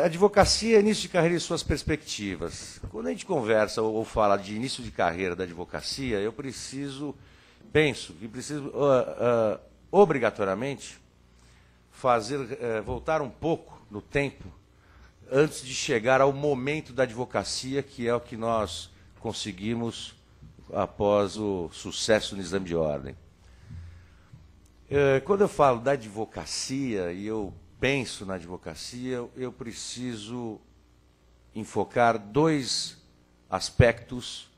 Advocacia, início de carreira e suas perspectivas. Quando a gente conversa ou fala de início de carreira da advocacia, eu penso que preciso obrigatoriamente voltar um pouco no tempo antes de chegar ao momento da advocacia, que é o que nós conseguimos após o sucesso no exame de ordem. Quando eu falo da advocacia e eu penso na advocacia, eu preciso enfocar dois aspectos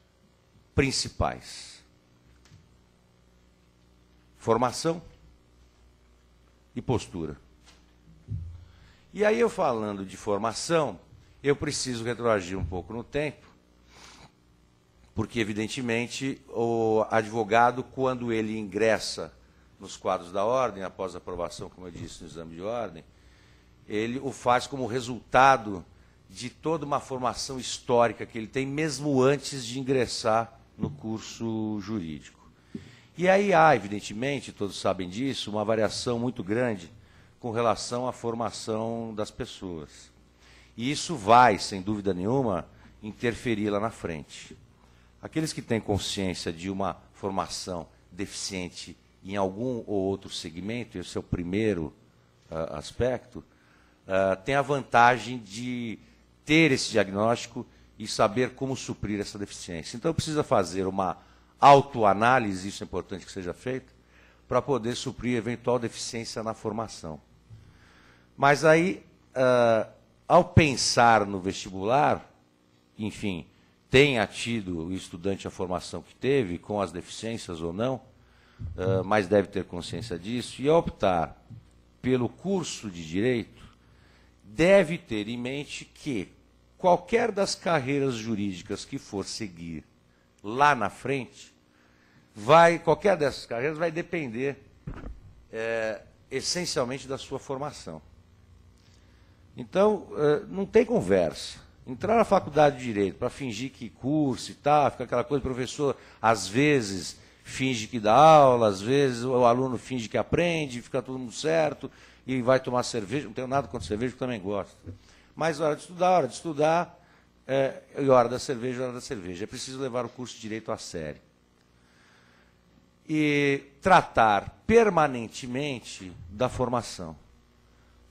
principais: formação e postura. E aí, eu falando de formação, eu preciso retroagir um pouco no tempo, porque, evidentemente, o advogado, quando ele ingressa nos quadros da ordem, após a aprovação, como eu disse, no exame de ordem, ele o faz como resultado de toda uma formação histórica que ele tem, mesmo antes de ingressar no curso jurídico. E aí há, evidentemente, todos sabem disso, uma variação muito grande com relação à formação das pessoas. E isso vai, sem dúvida nenhuma, interferir lá na frente. Aqueles que têm consciência de uma formação deficiente em algum ou outro segmento, esse é o primeiro aspecto, tem a vantagem de ter esse diagnóstico e saber como suprir essa deficiência. Então, precisa fazer uma autoanálise, isso é importante que seja feito, para poder suprir eventual deficiência na formação. Mas aí, ao pensar no vestibular, enfim, tenha tido o estudante a formação que teve, com as deficiências ou não, mas deve ter consciência disso, e optar pelo curso de Direito, deve ter em mente que qualquer das carreiras jurídicas que for seguir lá na frente, qualquer dessas carreiras vai depender essencialmente da sua formação. Então, não tem conversa. Entrar na faculdade de Direito para fingir que curso e tal, fica aquela coisa, professor, às vezes finge que dá aula, às vezes o aluno finge que aprende, fica tudo muito certo, e vai tomar cerveja. Não tenho nada contra cerveja, eu também gosto. Mas hora de estudar, e hora da cerveja. É preciso levar o curso de Direito a sério. E tratar permanentemente da formação.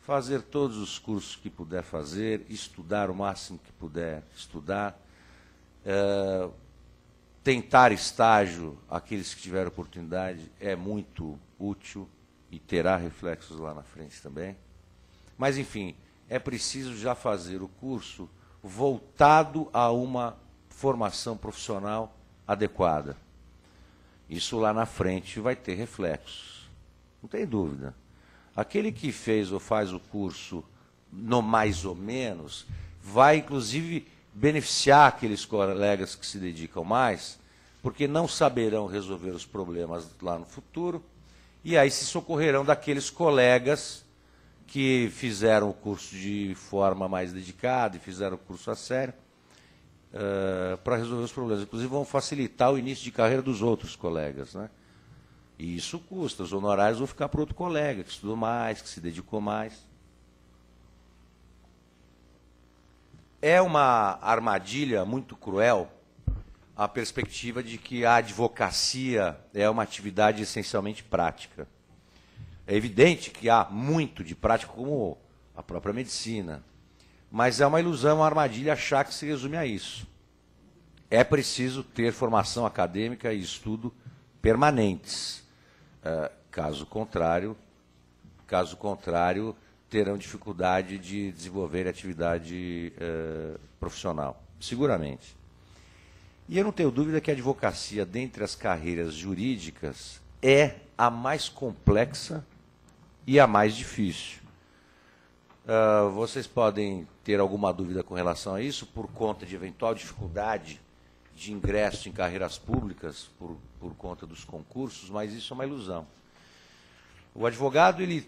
Fazer todos os cursos que puder fazer, estudar o máximo que puder estudar, tentar estágio, aqueles que tiveram oportunidade, é muito útil e terá reflexos lá na frente também. Mas, enfim, é preciso já fazer o curso voltado a uma formação profissional adequada. Isso lá na frente vai ter reflexos, não tem dúvida. Aquele que fez ou faz o curso no mais ou menos, vai, inclusive, beneficiar aqueles colegas que se dedicam mais, porque não saberão resolver os problemas lá no futuro, e aí se socorrerão daqueles colegas que fizeram o curso de forma mais dedicada e fizeram o curso a sério, para resolver os problemas. Inclusive, vão facilitar o início de carreira dos outros colegas, né? E isso custa, os honorários vão ficar para outro colega, que estudou mais, que se dedicou mais. É uma armadilha muito cruel a perspectiva de que a advocacia é uma atividade essencialmente prática. É evidente que há muito de prática, como a própria medicina, mas é uma ilusão, uma armadilha achar que se resume a isso. É preciso ter formação acadêmica e estudo permanentes. Caso contrário, terão dificuldade de desenvolver atividade profissional, seguramente. E eu não tenho dúvida que a advocacia, dentre as carreiras jurídicas, é a mais complexa e a mais difícil. Vocês podem ter alguma dúvida com relação a isso, por conta de eventual dificuldade de ingresso em carreiras públicas, por conta dos concursos, mas isso é uma ilusão. O advogado ele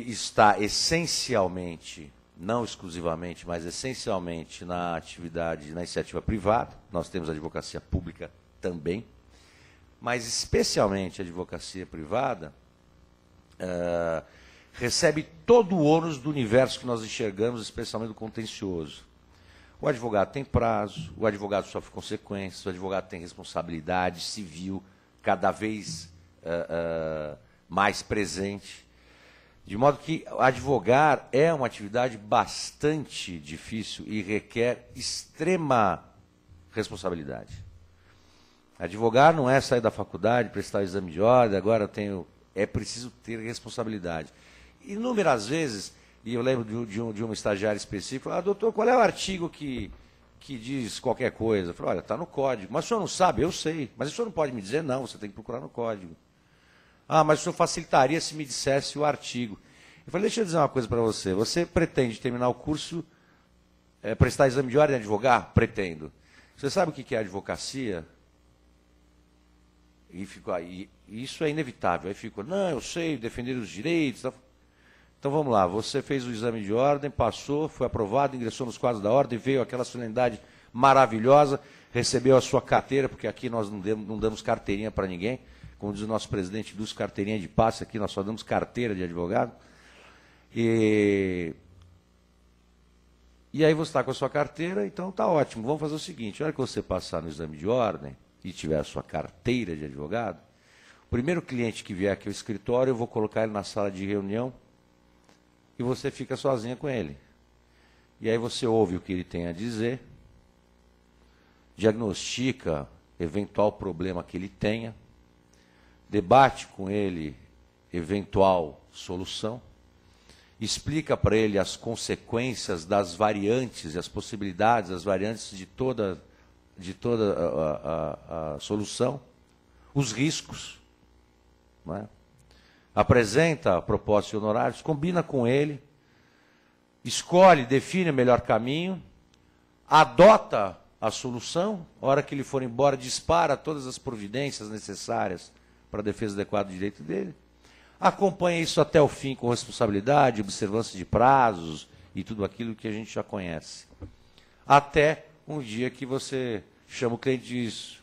está essencialmente, não exclusivamente, mas essencialmente na atividade, na iniciativa privada. Nós temos a advocacia pública também, mas especialmente a advocacia privada recebe todo o ônus do universo que nós enxergamos, especialmente do contencioso. O advogado tem prazo, o advogado sofre consequências, o advogado tem responsabilidade civil cada vez mais presente. De modo que advogar é uma atividade bastante difícil e requer extrema responsabilidade. Advogar não é sair da faculdade, prestar o exame de ordem, agora é preciso ter responsabilidade. Inúmeras vezes, e eu lembro de um estagiário específico, doutor, qual é o artigo que diz qualquer coisa? Eu falei, olha, está no código. Mas o senhor não sabe? Eu sei. Mas o senhor não pode me dizer? Não, você tem que procurar no código. Mas o senhor facilitaria se me dissesse o artigo. Eu falei, deixa eu dizer uma coisa para você. Você pretende terminar o curso, prestar exame de ordem e advogar? Pretendo. Você sabe o que é advocacia? E isso é inevitável. Aí ficou, não, eu sei, defender os direitos. Então vamos lá, você fez o exame de ordem, passou, foi aprovado, ingressou nos quadros da ordem, veio aquela solenidade maravilhosa, recebeu a sua carteira, porque aqui nós não damos carteirinha para ninguém. Como diz o nosso presidente, dos carteirinha de passe, aqui nós só damos carteira de advogado. E aí você está com a sua carteira, então está ótimo. Vamos fazer o seguinte, na hora que você passar no exame de ordem e tiver a sua carteira de advogado, o primeiro cliente que vier aqui ao escritório, eu vou colocar ele na sala de reunião e você fica sozinha com ele. E aí você ouve o que ele tem a dizer, diagnostica eventual problema que ele tenha, debate com ele eventual solução, explica para ele as consequências das variantes e as possibilidades, as variantes de toda a solução, os riscos, não é? Apresenta a proposta de honorários, combina com ele, escolhe, define o melhor caminho, adota a solução, a hora que ele for embora, dispara todas as providências necessárias para a defesa adequada do direito dele, acompanha isso até o fim com responsabilidade, observância de prazos e tudo aquilo que a gente já conhece. Até um dia que você chama o cliente e diz,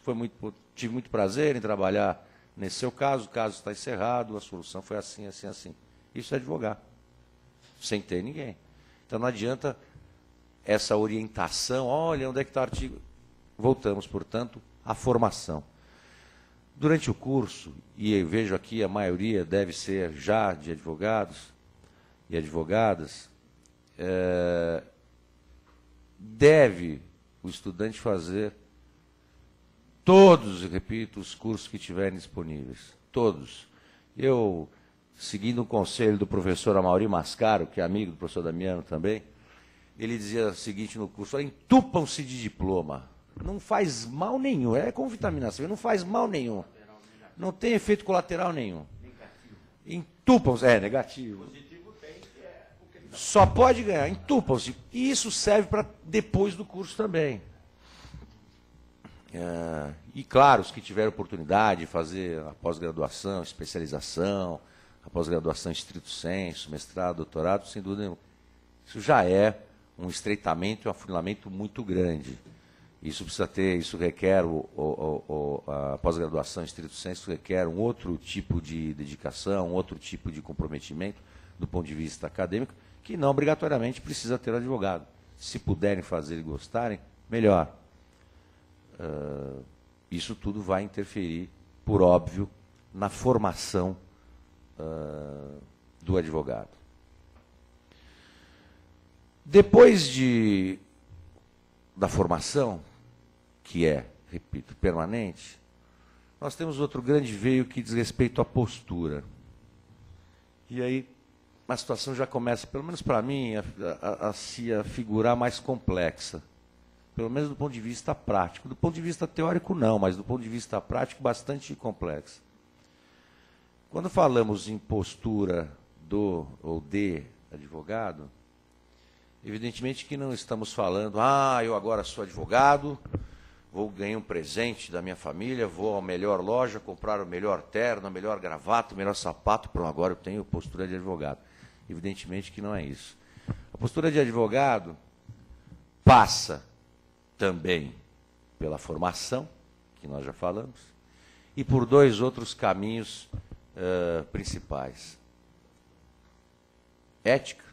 tive muito prazer em trabalhar nesse seu caso, o caso está encerrado, a solução foi assim, assim, assim. Isso é advogar, sem ter ninguém. Então não adianta essa orientação, olha, onde é que está o artigo? Voltamos, portanto, à formação. Durante o curso, e eu vejo aqui a maioria deve ser já de advogados e advogadas, deve o estudante fazer todos, repito, os cursos que tiverem disponíveis. Todos. Eu, seguindo o conselho do professor Amaury Mascaro, que é amigo do professor Damiano também, ele dizia o seguinte no curso, entupam-se de diploma. Não faz mal nenhum, é como vitamina C, não faz mal nenhum. Não tem efeito colateral nenhum. Entupam-se, negativo. Positivo tem, Só pode ganhar, entupam-se. E isso serve para depois do curso também. E claro, os que tiveram oportunidade de fazer a pós-graduação, especialização, a pós-graduação em estrito sensu, mestrado, doutorado, sem dúvida nenhuma. Isso já é um estreitamento e um afunilamento muito grande. Isso precisa ter, isso requer a pós-graduação em estrito sensu requer um outro tipo de dedicação, um outro tipo de comprometimento do ponto de vista acadêmico, que não obrigatoriamente precisa ter um advogado. Se puderem fazer e gostarem, melhor. Isso tudo vai interferir, por óbvio, na formação do advogado. Depois da formação, que é, repito, permanente, nós temos outro grande veio que diz respeito à postura. E aí a situação já começa, pelo menos para mim, a se afigurar mais complexa. Pelo menos do ponto de vista prático. Do ponto de vista teórico, não, mas do ponto de vista prático, bastante complexa. Quando falamos em postura do ou de advogado, evidentemente que não estamos falando, eu agora sou advogado, vou ganhar um presente da minha família, vou à melhor loja, comprar o melhor terno, a melhor gravata, o melhor sapato, pronto, agora eu tenho postura de advogado. Evidentemente que não é isso. A postura de advogado passa também pela formação, que nós já falamos, e por dois outros caminhos principais. ética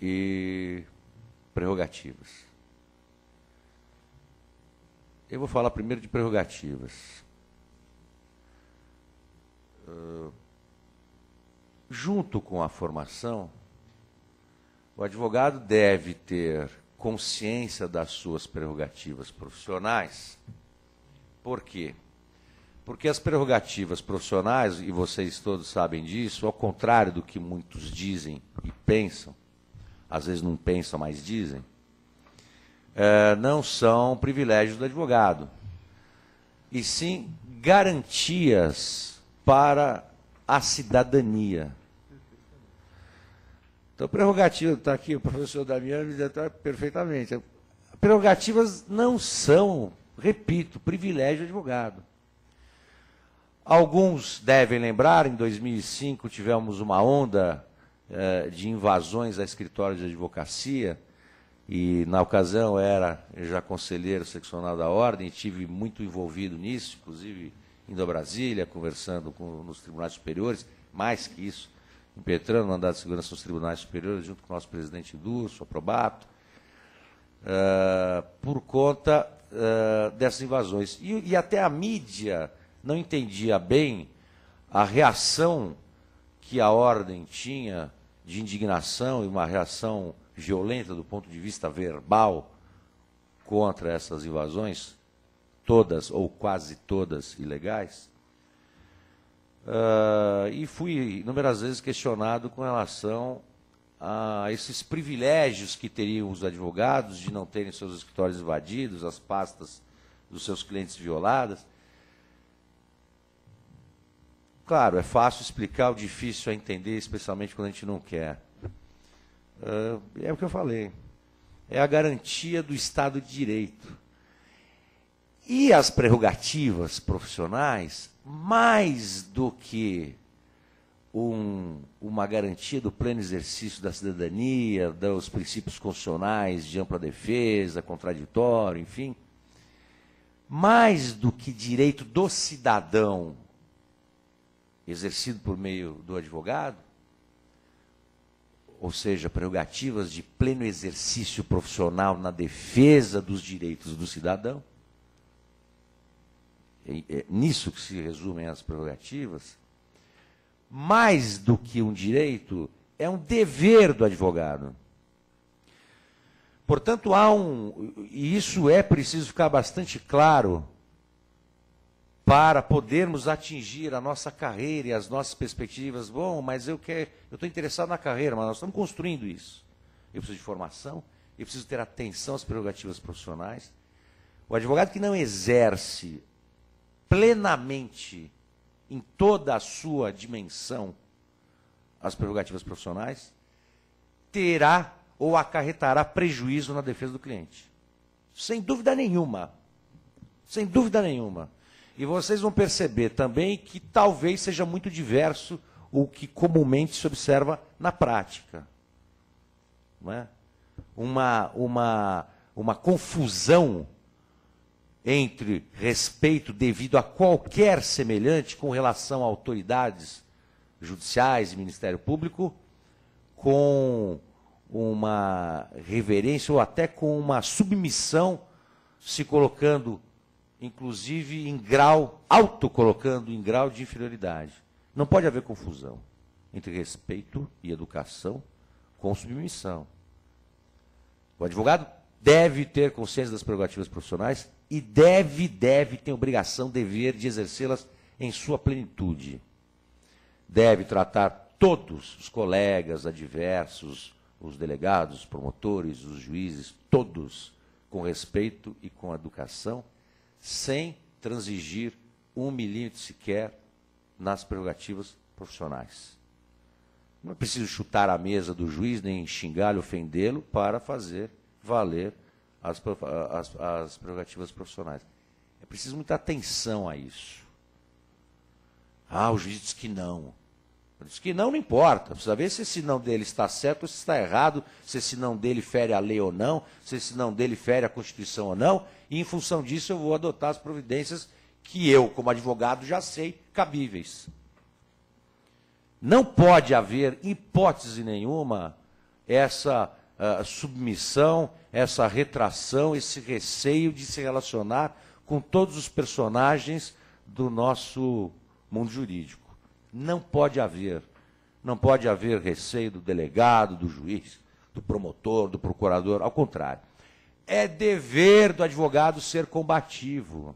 e prerrogativas. Eu vou falar primeiro de prerrogativas. Junto com a formação, o advogado deve ter consciência das suas prerrogativas profissionais. Por quê? Porque as prerrogativas profissionais, e vocês todos sabem disso, ao contrário do que muitos dizem e pensam, às vezes não pensam, mas dizem, não são privilégios do advogado, e sim garantias para a cidadania. Então, prerrogativa, está aqui o professor Damiano me detalha perfeitamente. Prerrogativas não são, repito, privilégio do advogado. Alguns devem lembrar, em 2005 tivemos uma onda de invasões a escritórios de advocacia, e na ocasião era já conselheiro seccional da ordem, e tive muito envolvido nisso, inclusive indo a Brasília, conversando nos tribunais superiores, mais que isso, impetrando o mandado de segurança nos tribunais superiores, junto com o nosso presidente Durso, Aprobato, por conta dessas invasões. E até a mídia não entendia bem a reação que a ordem tinha de indignação e uma reação violenta do ponto de vista verbal contra essas invasões, todas ou quase todas ilegais. E fui inúmeras vezes questionado com relação a esses privilégios que teriam os advogados de não terem seus escritórios invadidos, as pastas dos seus clientes violadas. Claro, é fácil explicar, o difícil é entender, especialmente quando a gente não quer. É o que eu falei. É a garantia do Estado de Direito. E as prerrogativas profissionais, mais do que uma garantia do pleno exercício da cidadania, dos princípios constitucionais de ampla defesa, contraditório, enfim, mais do que direito do cidadão exercido por meio do advogado, ou seja, prerrogativas de pleno exercício profissional na defesa dos direitos do cidadão. É nisso que se resumem as prerrogativas. Mais do que um direito, é um dever do advogado. Portanto, e isso é preciso ficar bastante claro para podermos atingir a nossa carreira e as nossas perspectivas. Bom, mas eu estou interessado na carreira, mas nós estamos construindo isso. Eu preciso de formação, eu preciso ter atenção às prerrogativas profissionais. O advogado que não exerce plenamente, em toda a sua dimensão, as prerrogativas profissionais, terá ou acarretará prejuízo na defesa do cliente. Sem dúvida nenhuma. Sem dúvida nenhuma. E vocês vão perceber também que talvez seja muito diverso o que comumente se observa na prática. Não é? Uma confusão entre respeito devido a qualquer semelhante com relação a autoridades judiciais e Ministério Público, com uma reverência ou até com uma submissão, se colocando inclusive em grau, autocolocando em grau de inferioridade. Não pode haver confusão entre respeito e educação com submissão. O advogado deve ter consciência das prerrogativas profissionais e tem obrigação, dever de exercê-las em sua plenitude. Deve tratar todos os colegas, adversos, os delegados, os promotores, os juízes, todos com respeito e com educação, sem transigir 1 milímetro sequer nas prerrogativas profissionais. Não é preciso chutar a mesa do juiz, nem xingá-lo, ofendê-lo, para fazer valer as prerrogativas profissionais. É preciso muita atenção a isso. O juiz diz que não. Diz que não importa. Precisa ver se esse não dele está certo ou se está errado, se esse não dele fere a lei ou não, se esse não dele fere a Constituição ou não, e em função disso eu vou adotar as providências que eu, como advogado, já sei cabíveis. Não pode haver, em hipótese nenhuma, essa submissão, essa retração, esse receio de se relacionar com todos os personagens do nosso mundo jurídico. Não pode haver. Não pode haver receio do delegado, do juiz, do promotor, do procurador. Ao contrário. É dever do advogado ser combativo.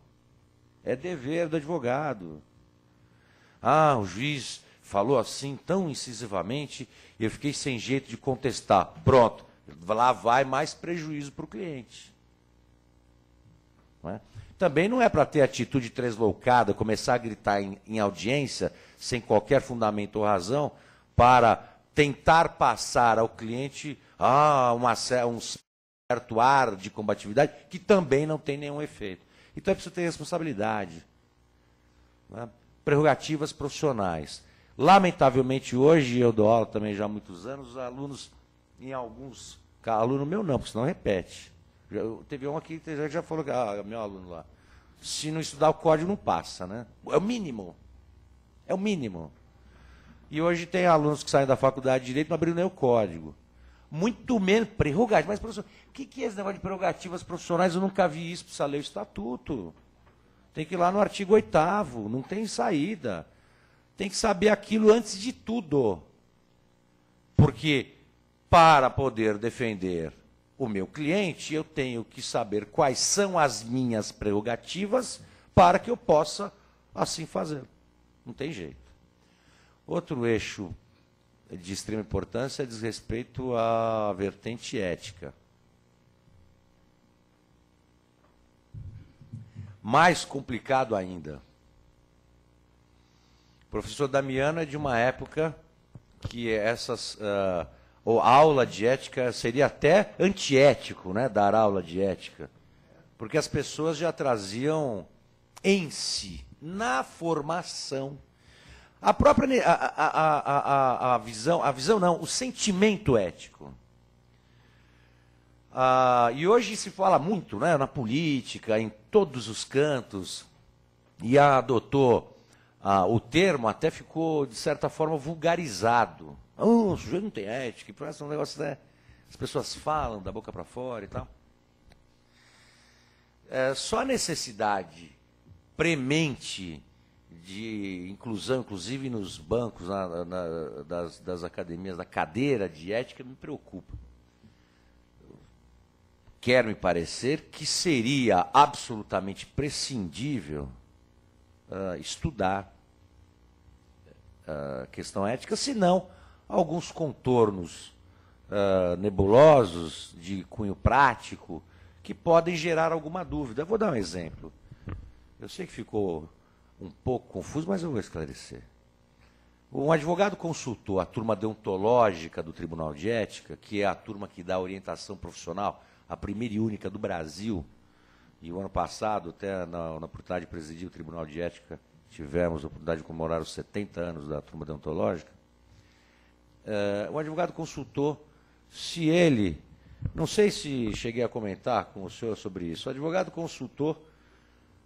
É dever do advogado. Ah, o juiz falou assim tão incisivamente, eu fiquei sem jeito de contestar. Pronto, lá vai mais prejuízo para o cliente. Não é? Também não é para ter atitude tresloucada, começar a gritar em audiência, sem qualquer fundamento ou razão, para tentar passar ao cliente um certo ar de combatividade, que também não tem nenhum efeito. Então é preciso ter responsabilidade. Não é? Prerrogativas profissionais. Lamentavelmente, hoje, eu dou aula também já há muitos anos, os alunos, em alguns... Aluno meu não, porque senão repete. Teve um aqui que já falou, meu aluno lá, se não estudar o código não passa, né? É o mínimo. É o mínimo. E hoje tem alunos que saem da faculdade de Direito e não abriram nem o código. Muito menos prerrogativas. Mas, professor, o que é esse negócio de prerrogativas profissionais? Eu nunca vi isso, precisa ler o estatuto. Tem que ir lá no artigo 8º, não tem saída. Tem que saber aquilo antes de tudo. Porque, para poder defender o meu cliente, eu tenho que saber quais são as minhas prerrogativas para que eu possa assim fazer. Não tem jeito. Outro eixo de extrema importância diz respeito à vertente ética. Mais complicado ainda. O professor Damiano é de uma época que a aula de ética seria até antiético, né, dar aula de ética. Porque as pessoas já traziam em si, na formação, a própria a visão não, o sentimento ético. E hoje se fala muito, né, na política, em todos os cantos, e adotou o termo, até ficou, de certa forma, vulgarizado. O sujeito não tem ética, parece um negócio, né? As pessoas falam da boca para fora e tal. Só a necessidade premente de inclusão, inclusive nos bancos das academias, da cadeira de ética, me preocupa. Quero me parecer que seria absolutamente prescindível estudar a questão ética, senão alguns contornos nebulosos de cunho prático que podem gerar alguma dúvida. Eu vou dar um exemplo. Eu sei que ficou um pouco confuso, mas eu vou esclarecer. Um advogado consultou a turma deontológica do Tribunal de Ética, que é a turma que dá orientação profissional, a primeira e única do Brasil. E o ano passado, até na oportunidade de presidir o Tribunal de Ética, tivemos a oportunidade de comemorar os 70 anos da turma deontológica. O advogado consultou se ele, não sei se cheguei a comentar com o senhor sobre isso, o advogado consultou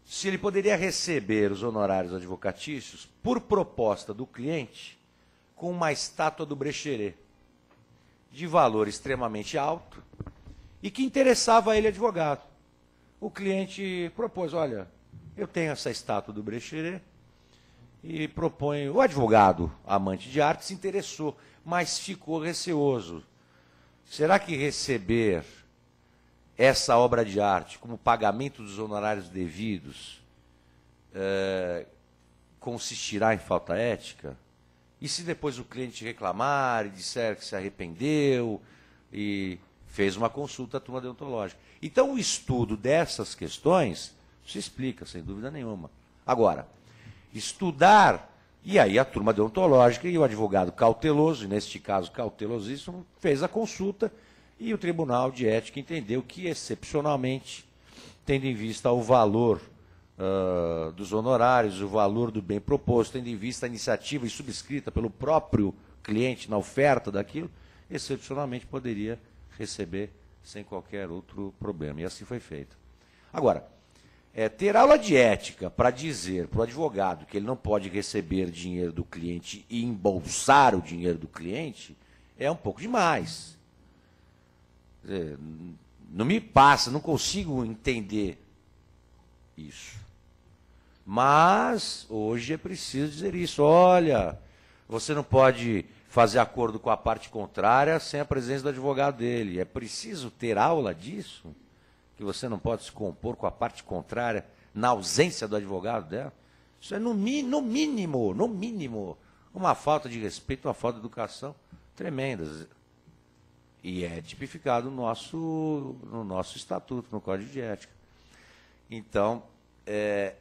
se ele poderia receber os honorários advocatícios por proposta do cliente com uma estátua do Brecheret, de valor extremamente alto, e que interessava a ele, advogado. O cliente propôs, olha, eu tenho essa estátua do Brecheret, e propõe, o advogado, amante de arte, se interessou, mas ficou receoso. Será que receber essa obra de arte como pagamento dos honorários devidos consistirá em falta ética? E se depois o cliente reclamar e disser que se arrependeu e fez uma consulta à turma deontológica? Então, o estudo dessas questões se explica, sem dúvida nenhuma. Agora, estudar, e aí a turma deontológica e o advogado cauteloso, e neste caso cautelosíssimo, fez a consulta e o Tribunal de Ética entendeu que, excepcionalmente, tendo em vista o valor dos honorários, o valor do bem proposto, tendo em vista a iniciativa subscrita pelo próprio cliente na oferta daquilo, excepcionalmente poderia receber sem qualquer outro problema. E assim foi feito. Agora, ter aula de ética para dizer para o advogado que ele não pode receber dinheiro do cliente e embolsar o dinheiro do cliente é um pouco demais. Quer dizer, não me passa, não consigo entender isso. Mas hoje é preciso dizer isso. Olha, você não pode fazer acordo com a parte contrária sem a presença do advogado dele. É preciso ter aula disso? Que você não pode se compor com a parte contrária na ausência do advogado dela? Isso é, no mínimo, uma falta de respeito, uma falta de educação tremenda. E é tipificado no nosso estatuto, no Código de Ética. Então, é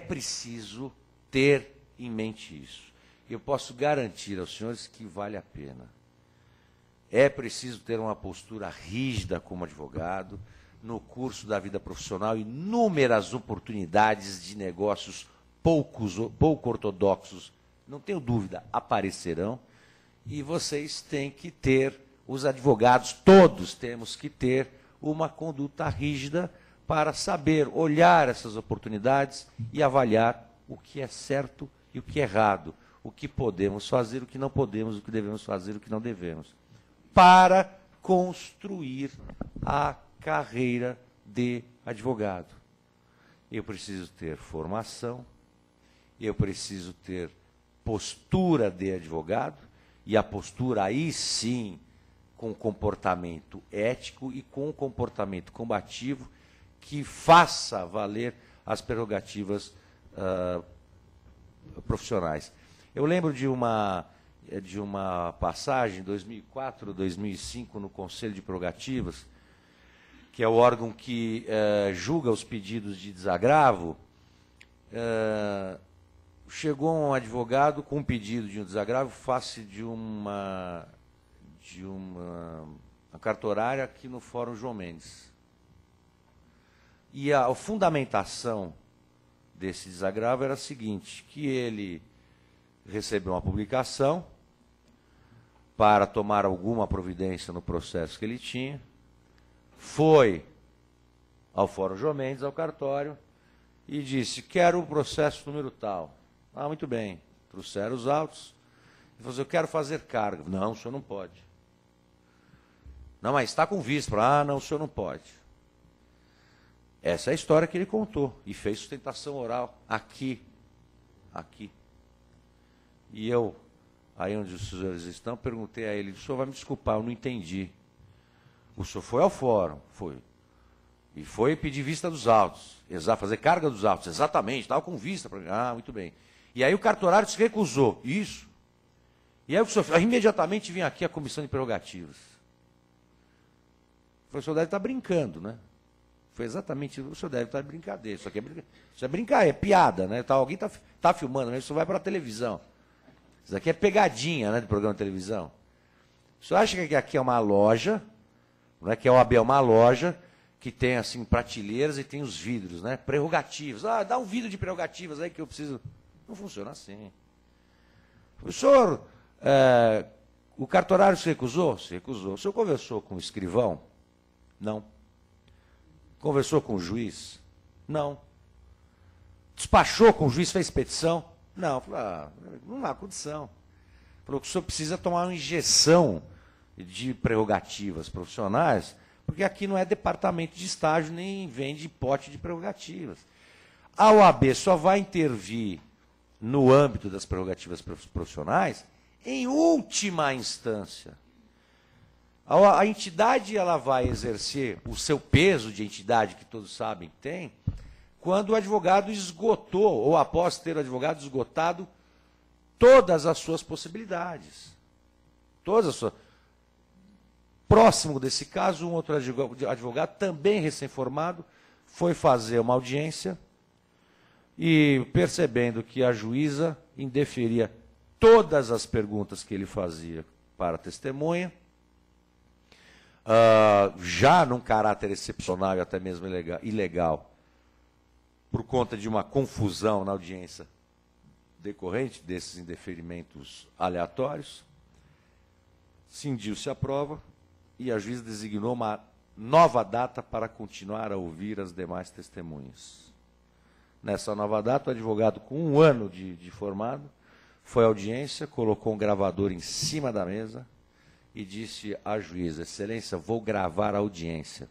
preciso ter em mente isso. Eu posso garantir aos senhores que vale a pena. É preciso ter uma postura rígida como advogado. No curso da vida profissional, inúmeras oportunidades de negócios pouco ortodoxos, não tenho dúvida, aparecerão. E vocês têm que ter, os advogados, todos temos que ter uma conduta rígida para saber olhar essas oportunidades e avaliar o que é certo e o que é errado, o que podemos fazer, o que não podemos, o que devemos fazer, o que não devemos, para construir a carreira de advogado. Eu preciso ter formação, eu preciso ter postura de advogado, e a postura aí sim com comportamento ético e com comportamento combativo que faça valer as prerrogativas profissionais. Eu lembro de uma passagem, 2004, 2005, no Conselho de Prerrogativas, que é o órgão que julga os pedidos de desagravo. Chegou um advogado com um pedido de um desagravo face de uma cartorária aqui no Fórum João Mendes. E a fundamentação desse desagravo era a seguinte, que ele recebeu uma publicação para tomar alguma providência no processo que ele tinha, foi ao Fórum João Mendes, ao cartório, e disse, quero o processo número tal. Ah, muito bem. Trouxeram os autos. Ele falou, eu quero fazer carga. Não, o senhor não pode. Não, mas está com vista. Ah, não, o senhor não pode. Essa é a história que ele contou. E fez sustentação oral aqui. Aqui. E eu, aí onde os senhores estão, perguntei a ele, o senhor vai me desculpar, eu não entendi. O senhor foi ao fórum, foi. E foi pedir vista dos autos, fazer carga dos autos, exatamente, estava com vista. Ah, muito bem. E aí o cartorário se recusou, isso. E aí o senhor imediatamente vinha aqui a comissão de prerrogativas. O senhor deve estar brincando, né? Foi exatamente, o senhor deve estar de brincadeira. Isso aqui é brincar, é piada, né? Alguém está filmando, né? Isso vai para a televisão. Isso aqui é pegadinha, né, de programa de televisão. O senhor acha que aqui é uma loja, não é que a OAB é uma loja que tem assim prateleiras e tem os vidros, né? Prerrogativas. Ah, dá um vidro de prerrogativas aí que eu preciso. Não funciona assim. O senhor, o cartorário se recusou? Se recusou. O senhor conversou com o escrivão? Não. Conversou com o juiz? Não. Despachou com o juiz, fez petição? Não. Falou, não há condição. Falou que o senhor precisa tomar uma injeção de prerrogativas profissionais, porque aqui não é departamento de estágio, nem vende pote de prerrogativas. A OAB só vai intervir no âmbito das prerrogativas profissionais em última instância. A entidade ela vai exercer o seu peso de entidade, que todos sabem que tem, quando o advogado esgotou, ou após ter o advogado esgotado, todas as suas possibilidades. Todas as suas. Próximo desse caso, um outro advogado, também recém-formado, foi fazer uma audiência e, percebendo que a juíza indeferia todas as perguntas que ele fazia para a testemunha, já num caráter excepcional e até mesmo ilegal, por conta de uma confusão na audiência decorrente desses indeferimentos aleatórios, cindiu-se a prova e a juíza designou uma nova data para continuar a ouvir as demais testemunhas. Nessa nova data, o advogado, com 1 ano de formado, foi à audiência, colocou um gravador em cima da mesa e disse à juíza: Excelência, vou gravar a audiência.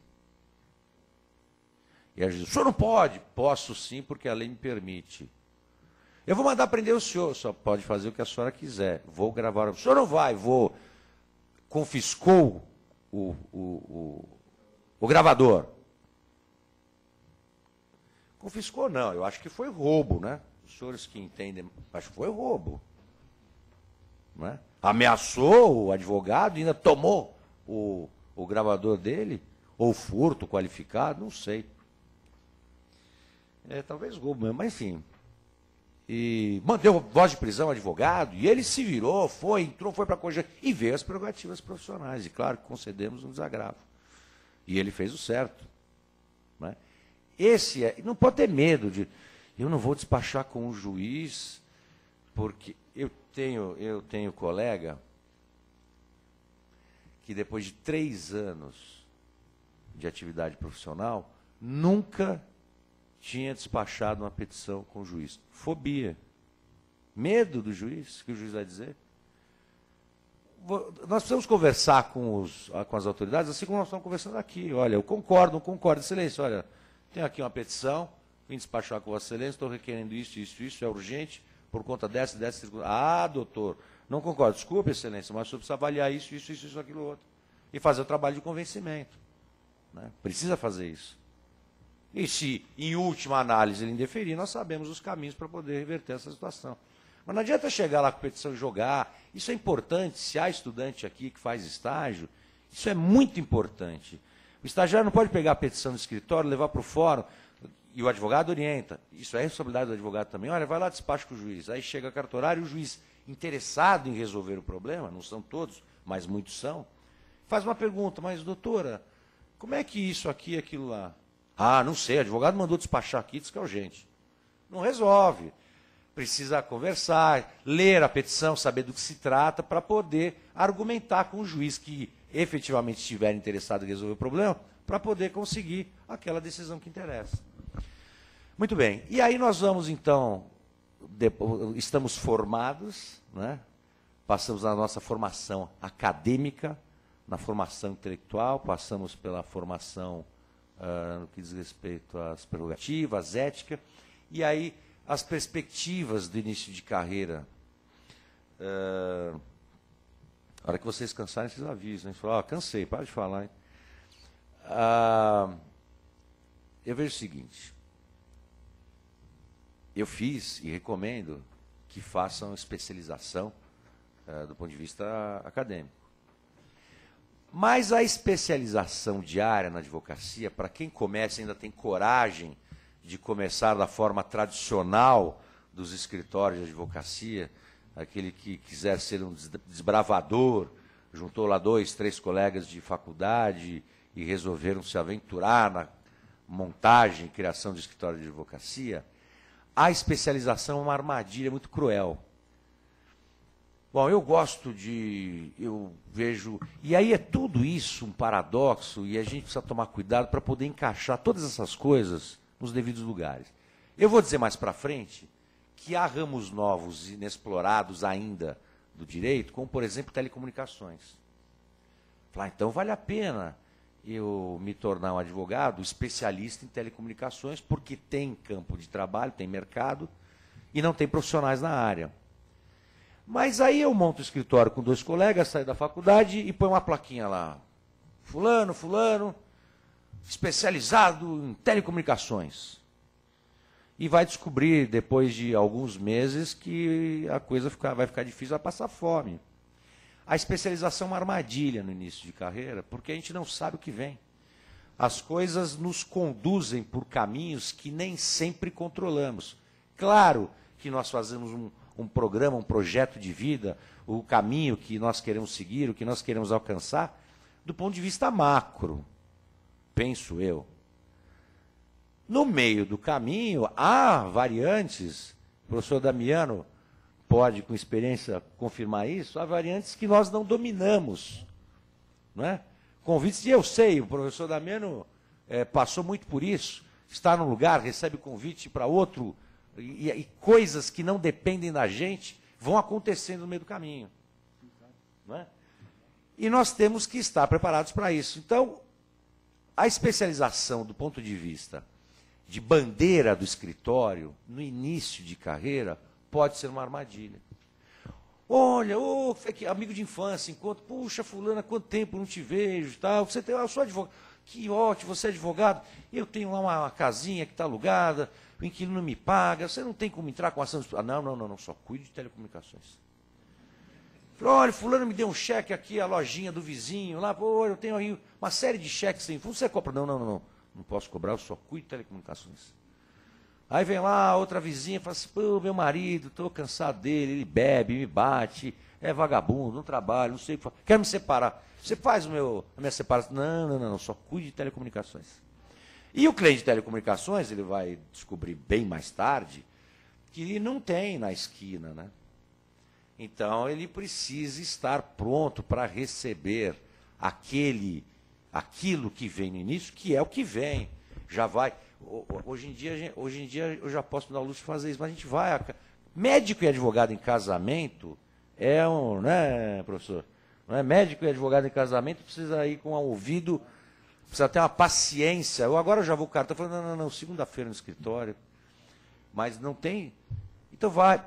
E a juíza: o senhor não pode. Posso sim, porque a lei me permite. Eu vou mandar prender o senhor, só pode fazer o que a senhora quiser. Vou gravar. O senhor não vai, vou. Confiscou o gravador. Confiscou não, eu acho que foi roubo, né? Os senhores que entendem, acho que foi roubo. Né? Ameaçou o advogado e ainda tomou o gravador dele, ou furto qualificado, não sei. Talvez roubo mesmo, mas enfim. E mandou voz de prisão ao advogado, e ele se virou, entrou, foi para a corte, e veio as prerrogativas profissionais, e claro que concedemos um desagravo. E ele fez o certo. Né? Não pode ter medo de, eu não vou despachar com o juiz, porque eu tenho colega que depois de 3 anos de atividade profissional, nunca tinha despachado uma petição com o juiz. Fobia. Medo do juiz, que o juiz vai dizer. Nós precisamos conversar com as autoridades, assim como nós estamos conversando aqui. Olha, eu concordo, não concordo. Excelência, olha, tenho aqui uma petição, vim despachar com Vossa Excelência, estou requerendo isso, é urgente, por conta dessa circunstância. Ah, doutor, não concordo. Desculpe, Excelência, mas o senhor precisa avaliar isso, aquilo, outro. E fazer o trabalho de convencimento. Né? Precisa fazer isso. E se, em última análise, ele indeferir, nós sabemos os caminhos para poder reverter essa situação. Mas não adianta chegar lá com a petição e jogar. Isso é importante. Se há estudante aqui que faz estágio, isso é muito importante. O estagiário não pode pegar a petição do escritório, levar para o fórum, e o advogado orienta. Isso é responsabilidade do advogado também. Olha, vai lá, despacha com o juiz. Aí chega a cartorário e o juiz, interessado em resolver o problema, não são todos, mas muitos são, faz uma pergunta: mas, doutora, como é que isso aqui e aquilo lá? Ah, não sei, o advogado mandou despachar aqui, diz que é urgente. Não resolve. Precisa conversar, ler a petição, saber do que se trata, para poder argumentar com o juiz que efetivamente estiver interessado em resolver o problema, para poder conseguir aquela decisão que interessa. Muito bem. E aí nós vamos, então, estamos formados, né? Passamos na nossa formação acadêmica, na formação intelectual, passamos pela formação no que diz respeito às prerrogativas, ética, e aí as perspectivas do início de carreira. A hora que vocês cansarem, vocês avisam. Falam: cansei, para de falar. Hein? Eu vejo o seguinte: eu fiz e recomendo que façam especialização do ponto de vista acadêmico. Mas a especialização diária na advocacia, para quem começa e ainda tem coragem de começar da forma tradicional dos escritórios de advocacia, aquele que quiser ser um desbravador, juntou lá 2, 3 colegas de faculdade e resolveram se aventurar na montagem e criação de escritório de advocacia, a especialização é uma armadilha muito cruel. Bom, eu vejo, e aí é tudo isso um paradoxo, e a gente precisa tomar cuidado para poder encaixar todas essas coisas nos devidos lugares. Eu vou dizer mais para frente que há ramos novos, inexplorados ainda do direito, como, por exemplo, telecomunicações. Então vale a pena eu me tornar um advogado especialista em telecomunicações, porque tem campo de trabalho, tem mercado, e não tem profissionais na área. Mas aí eu monto o escritório com 2 colegas, saio da faculdade e põe uma plaquinha lá: fulano, especializado em telecomunicações. E vai descobrir, depois de alguns meses, que a coisa vai ficar difícil, vai passar fome. A especialização é uma armadilha no início de carreira, porque a gente não sabe o que vem. As coisas nos conduzem por caminhos que nem sempre controlamos. Claro que nós fazemos um programa, um projeto de vida, o caminho que nós queremos seguir, o que nós queremos alcançar, do ponto de vista macro, penso eu. No meio do caminho, há variantes, o professor Damiano pode, com experiência, confirmar isso, há variantes que nós não dominamos. Não é? convites, e eu sei, o professor Damiano passou muito por isso, está num lugar, recebe convite para outro, e coisas que não dependem da gente vão acontecendo no meio do caminho. Não é? E nós temos que estar preparados para isso. Então, a especialização do ponto de vista de bandeira do escritório, no início de carreira, pode ser uma armadilha. Olha, amigo de infância, enquanto, puxa, fulana, quanto tempo não te vejo, tal, você tem, eu sou advogado, que ótimo, você é advogado, eu tenho lá uma casinha que está alugada, o inquilino não me paga, você não tem como entrar com ação... Não, só cuido de telecomunicações. Olha, fulano me deu um cheque aqui, a lojinha do vizinho, lá, pô, eu tenho aí uma série de cheques sem fundo, você compra? Não posso cobrar, eu só cuido de telecomunicações. Aí vem lá outra vizinha e fala assim, pô, meu marido, estou cansado dele, ele bebe, me bate, é vagabundo, não trabalho, não sei o que fazer, quero me separar. Você faz a minha separação? Não, só cuide de telecomunicações. E o cliente de telecomunicações, ele vai descobrir bem mais tarde, que não tem na esquina, né? Então, ele precisa estar pronto para receber aquilo que vem no início, que é o que vem. Já vai... Hoje em dia eu já posso me dar o luxo de fazer isso, mas a gente vai... Médico e advogado em casamento né, professor? Não é? Médico e advogado em casamento precisa ir com um ouvido, precisa ter uma paciência. Agora eu já vou, o cara está falando, não, segunda-feira no escritório, mas não tem... Então vai...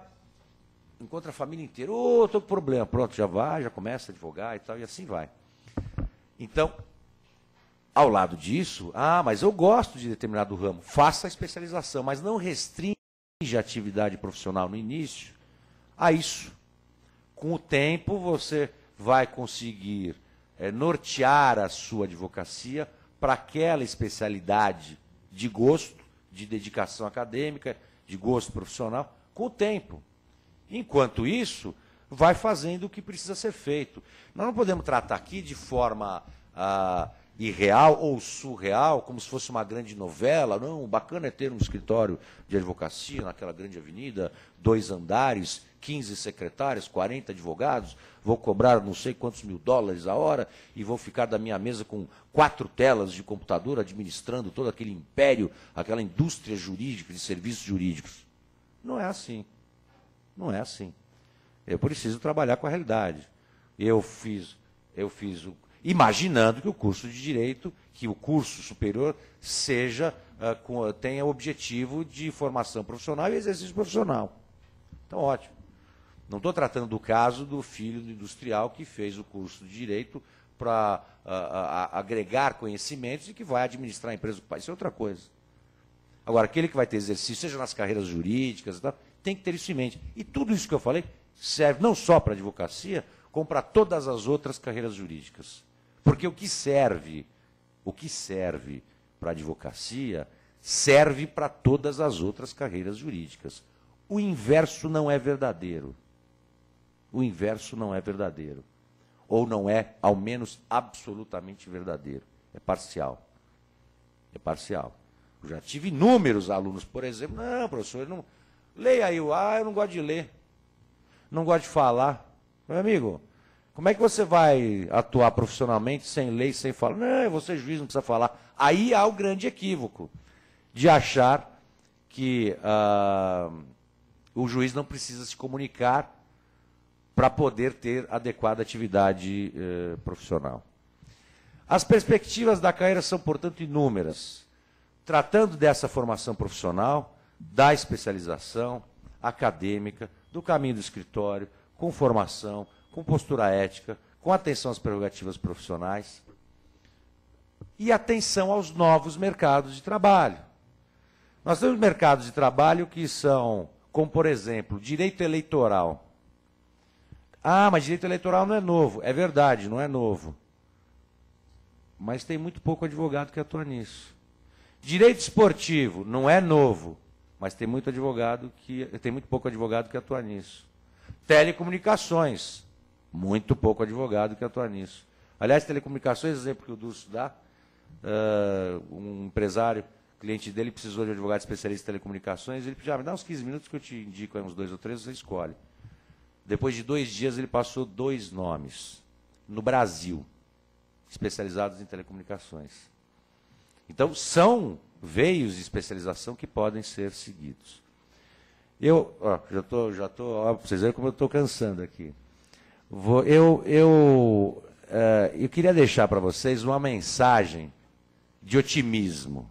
Encontra a família inteira, estou com problema, pronto, já vai, já começa a advogar e tal, e assim vai. Então, ao lado disso, mas eu gosto de determinado ramo, faça a especialização, mas não restringe a atividade profissional no início a isso. Com o tempo, você vai conseguir nortear a sua advocacia para aquela especialidade de gosto, de dedicação acadêmica, de gosto profissional, com o tempo. Enquanto isso, vai fazendo o que precisa ser feito. Nós não podemos tratar aqui de forma irreal ou surreal, como se fosse uma grande novela. Não, o bacana é ter um escritório de advocacia naquela grande avenida, 2 andares, 15 secretários, 40 advogados, vou cobrar não sei quantos $1000 a hora e vou ficar da minha mesa com 4 telas de computador administrando todo aquele império, aquela indústria jurídica de serviços jurídicos. Não é assim. Não é assim. Eu preciso trabalhar com a realidade. Eu fiz imaginando que o curso de Direito, que o curso superior tenha o objetivo de formação profissional e exercício profissional. Então, ótimo. Não estou tratando do caso do filho do industrial que fez o curso de Direito para agregar conhecimentos e que vai administrar a empresa do país. Isso é outra coisa. Agora, aquele que vai ter exercício, seja nas carreiras jurídicas e tal, tem que ter isso em mente. E tudo isso que eu falei serve não só para a advocacia, como para todas as outras carreiras jurídicas. Porque o que serve para a advocacia serve para todas as outras carreiras jurídicas. O inverso não é verdadeiro. O inverso não é verdadeiro. Ou não é, ao menos, absolutamente verdadeiro. É parcial. É parcial. Eu já tive inúmeros alunos, por exemplo, não, professor, não... Leia aí eu não gosto de ler. Não gosto de falar. Meu amigo, como é que você vai atuar profissionalmente sem ler e sem falar? Não, você juiz, não precisa falar. Aí há o grande equívoco de achar que o juiz não precisa se comunicar para poder ter adequada atividade profissional. As perspectivas da carreira são, portanto, inúmeras. Tratando dessa formação profissional, da especialização acadêmica, do caminho do escritório, com formação, com postura ética, com atenção às prerrogativas profissionais e atenção aos novos mercados de trabalho. Nós temos mercados de trabalho que são, como por exemplo, direito eleitoral. Mas direito eleitoral não é novo. É verdade, não é novo. Mas tem muito pouco advogado que atua nisso. Direito esportivo não é novo, mas tem muito pouco advogado que atua nisso. Telecomunicações, muito pouco advogado que atua nisso. Aliás, telecomunicações, exemplo que o Dulce dá, um empresário, cliente dele precisou de um advogado especialista em telecomunicações, ele pediu, me dá uns 15 minutos que eu te indico uns 2 ou 3, você escolhe. Depois de 2 dias ele passou 2 nomes no Brasil. especializados em telecomunicações. Então, são veios de especialização que podem ser seguidos. Eu vocês verem como eu estou cansando aqui. Eu queria deixar para vocês uma mensagem de otimismo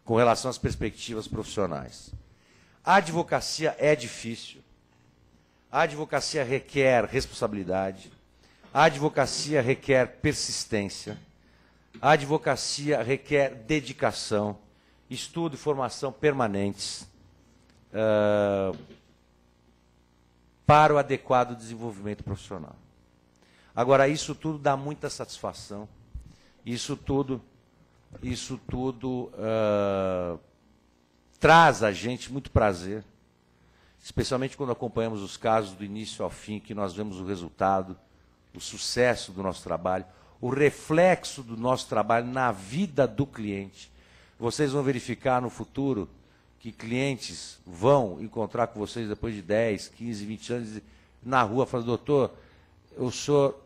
com relação às perspectivas profissionais. A advocacia é difícil, a advocacia requer responsabilidade, a advocacia requer persistência, a advocacia requer dedicação, estudo e formação permanentes para o adequado desenvolvimento profissional. Agora, isso tudo dá muita satisfação, isso tudo traz a gente muito prazer, especialmente quando acompanhamos os casos do início ao fim, que nós vemos o resultado, o sucesso do nosso trabalho, o reflexo do nosso trabalho na vida do cliente. Vocês vão verificar no futuro que clientes vão encontrar com vocês depois de 10, 15, 20 anos na rua falando: doutor, o senhor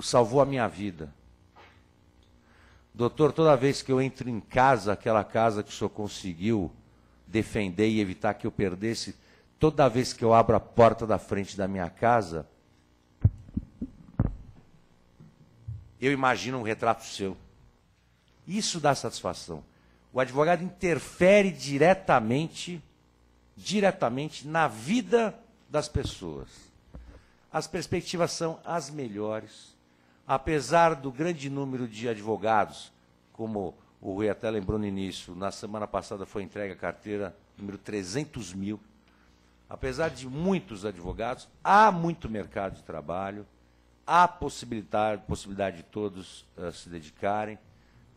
salvou a minha vida. Doutor, toda vez que eu entro em casa, aquela casa que o senhor conseguiu defender e evitar que eu perdesse, toda vez que eu abro a porta da frente da minha casa, eu imagino um retrato seu. Isso dá satisfação. O advogado interfere diretamente na vida das pessoas. As perspectivas são as melhores. Apesar do grande número de advogados, como o Rui até lembrou no início, na semana passada foi entregue a carteira número 300 mil. Apesar de muitos advogados, há muito mercado de trabalho, há possibilidade de todos se dedicarem,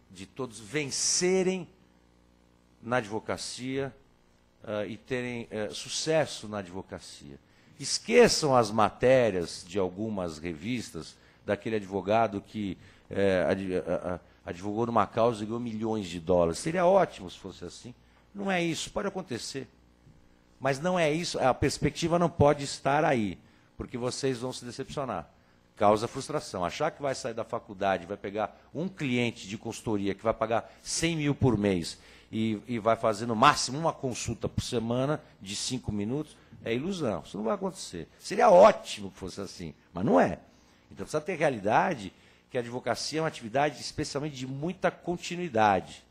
de todos vencerem na advocacia e terem sucesso na advocacia. Esqueçam as matérias de algumas revistas daquele advogado que advogou numa causa e ganhou milhões de dólares. Seria ótimo se fosse assim. Não é isso, pode acontecer. Mas não é isso, a perspectiva não pode estar aí, porque vocês vão se decepcionar. Causa frustração. Achar que vai sair da faculdade, vai pegar um cliente de consultoria que vai pagar 100 mil por mês e vai fazer no máximo uma consulta por semana de 5 minutos, é ilusão. Isso não vai acontecer. Seria ótimo que fosse assim, mas não é. Então precisa ter realidade que a advocacia é uma atividade especialmente de muita continuidade.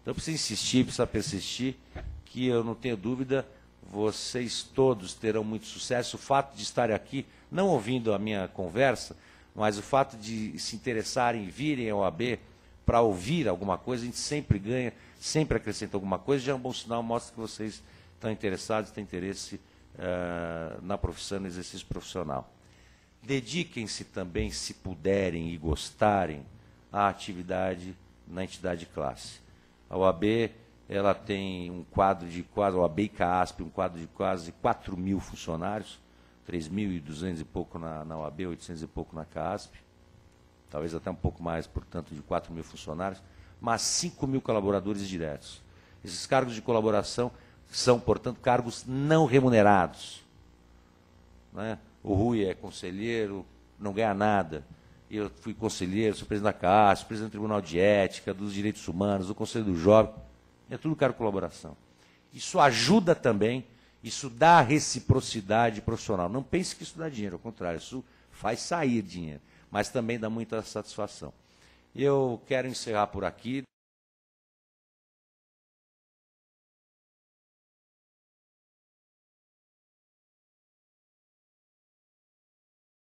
Então precisa insistir, precisa persistir, que eu não tenho dúvida, vocês todos terão muito sucesso. O fato de estar aqui, não ouvindo a minha conversa, mas o fato de se interessarem e virem ao OAB para ouvir alguma coisa, a gente sempre ganha, sempre acrescenta alguma coisa, já é um bom sinal, mostra que vocês estão interessados, têm interesse na profissão, no exercício profissional. Dediquem-se também, se puderem e gostarem, à atividade na entidade de classe. A OAB, ela tem um quadro de quase, a OAB e CASP, um quadro de quase 4 mil funcionários, 3.200 e pouco na OAB, 800 e pouco na CASP, talvez até um pouco mais, portanto, de 4 mil funcionários, mas 5 mil colaboradores diretos. Esses cargos de colaboração são, portanto, cargos não remunerados. Né? O Rui é conselheiro, não ganha nada. Eu fui conselheiro, sou presidente da CASP, presidente do Tribunal de Ética, dos Direitos Humanos, do Conselho do Jovem. É tudo cargo de colaboração. Isso ajuda também, isso dá reciprocidade profissional. Não pense que isso dá dinheiro, ao contrário, isso faz sair dinheiro, mas também dá muita satisfação. Eu quero encerrar por aqui.